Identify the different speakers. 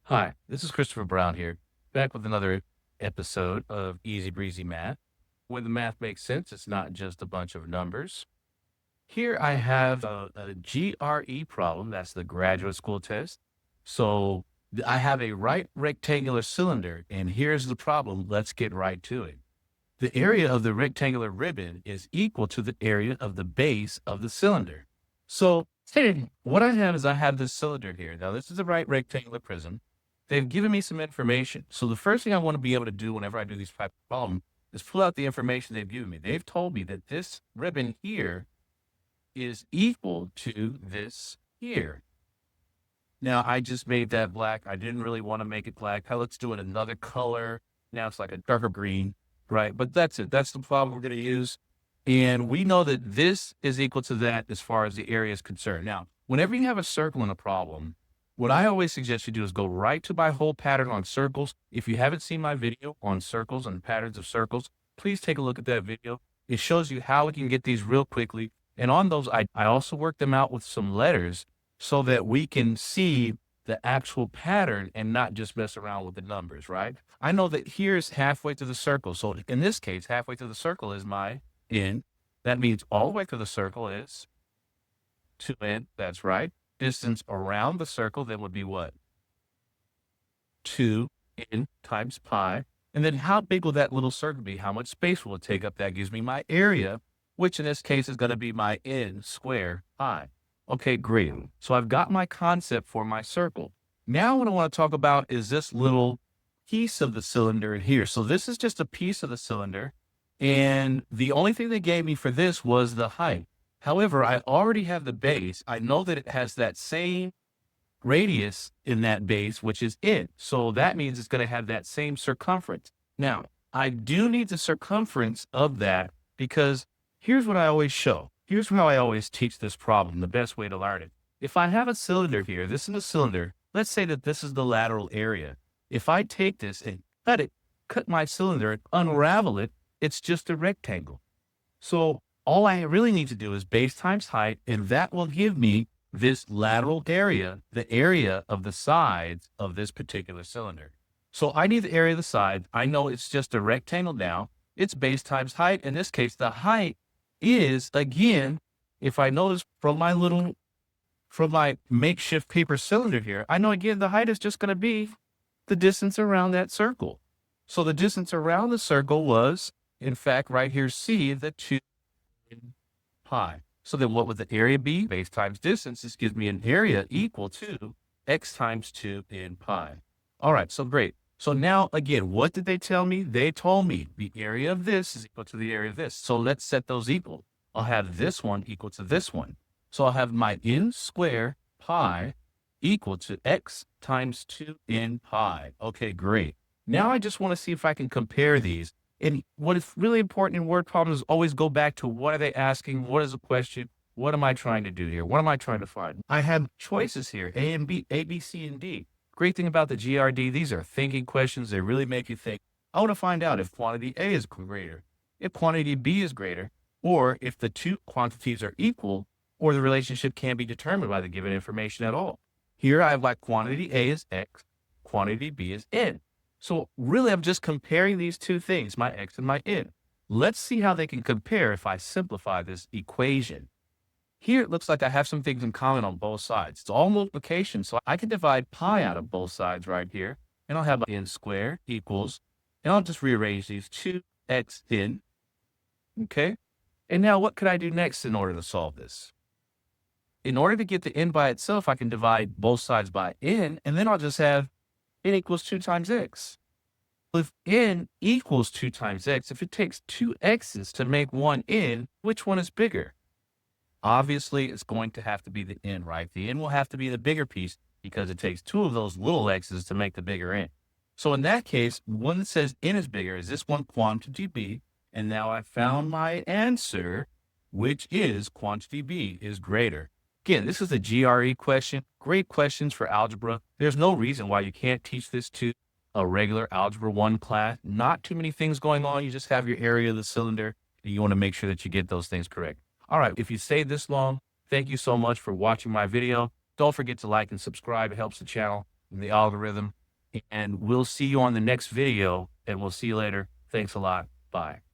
Speaker 1: Hi, this is Christopher Brown here, back with another episode of Easy Breezy Math. Where the math makes sense, it's not just a bunch of numbers. Here I have a GRE problem, that's the graduate school test. So I have a right rectangular cylinder, and here's the problem. Let's get right to it. The area of the rectangular ribbon is equal to the area of the base of the cylinder. So what I have is I have this cylinder here. Now, this is a right rectangular prism. They've given me some information. So the first thing I want to be able to do whenever I do these type of problems is pull out the information they've given me. They've told me that this ribbon here is equal to this here. Now, I just made that black. I didn't really want to make it black. Now, let's do it another color. Now it's like a darker green, right? But that's it. That's the problem we're going to use. And we know that this is equal to that as far as the area is concerned. Now, whenever you have a circle in a problem, what I always suggest you do is go right to my whole pattern on circles. If you haven't seen my video on circles and patterns of circles, please take a look at that video. It shows you how we can get these real quickly. And on those, I also work them out with some letters so that we can see the actual pattern and not just mess around with the numbers, right? I know that here's halfway to the circle. So in this case, halfway to the circle is my n. That means all the way to the circle is 2n. That's right. Distance around the circle then would be what? 2n times pi. And then how big will that little circle be? How much space will it take up? That gives me my area, which in this case is going to be my n squared pi. Okay, great. So I've got my concept for my circle. Now what I want to talk about is this little piece of the cylinder in here. So this is just a piece of the cylinder. And the only thing they gave me for this was the height. However, I already have the base. I know that it has that same radius in that base, which is it. So that means it's going to have that same circumference. Now, I do need the circumference of that because here's what I always show. Here's how I always teach this problem, the best way to learn it. If I have a cylinder here, this is a cylinder. Let's say that this is the lateral area. If I take this and cut my cylinder and unravel it, it's just a rectangle. So all I really need to do is base times height, and that will give me this lateral area, the area of the sides of this particular cylinder. So I need the area of the side. I know it's just a rectangle now. It's base times height. In this case, the height is, again, if I notice from my makeshift paper cylinder here, I know again the height is just going to be the distance around that circle. So the distance around the circle was, in fact, right here, C, the 2 pi. So then what would the area be? Base times distance. This gives me an area equal to x times 2 in pi. All right, so great. So now, again, what did they tell me? They told me the area of this is equal to the area of this. So let's set those equal. I'll have this one equal to this one. So I'll have my n squared pi equal to x times 2 n pi. Okay, great. Now I just want to see if I can compare these. And what is really important in word problems is always go back to what are they asking? What is the question? What am I trying to do here? What am I trying to find? I have choices here, A and B, A, B, C, and D. Great thing about the GRD, these are thinking questions. They really make you think. I want to find out if quantity A is greater, if quantity B is greater, or if the two quantities are equal, or the relationship can't be determined by the given information at all. Here I have like quantity A is X, quantity B is N. So really I'm just comparing these two things, my X and my N. Let's see how they can compare if I simplify this equation. Here it looks like I have some things in common on both sides. It's all multiplication, so I can divide pi out of both sides right here, and I'll have n squared equals, and I'll just rearrange these 2xn, okay? And now what could I do next in order to solve this? In order to get the n by itself, I can divide both sides by n, and then I'll just have n equals 2 times x. If n equals 2 times x, if it takes two x's to make one n, which one is bigger? Obviously, it's going to have to be the n, right? The n will have to be the bigger piece because it takes two of those little x's to make the bigger n. So in that case, one that says n is bigger is this one, quantity B. And now I found my answer, which is quantity B is greater. Again, this is a GRE question. Great questions for algebra. There's no reason why you can't teach this to a regular Algebra 1 class. Not too many things going on. You just have your area of the cylinder, and you want to make sure that you get those things correct. All right, if you stayed this long, thank you so much for watching my video. Don't forget to like and subscribe. It helps the channel and the algorithm. and we'll see you on the next video, and we'll see you later. Thanks a lot. Bye.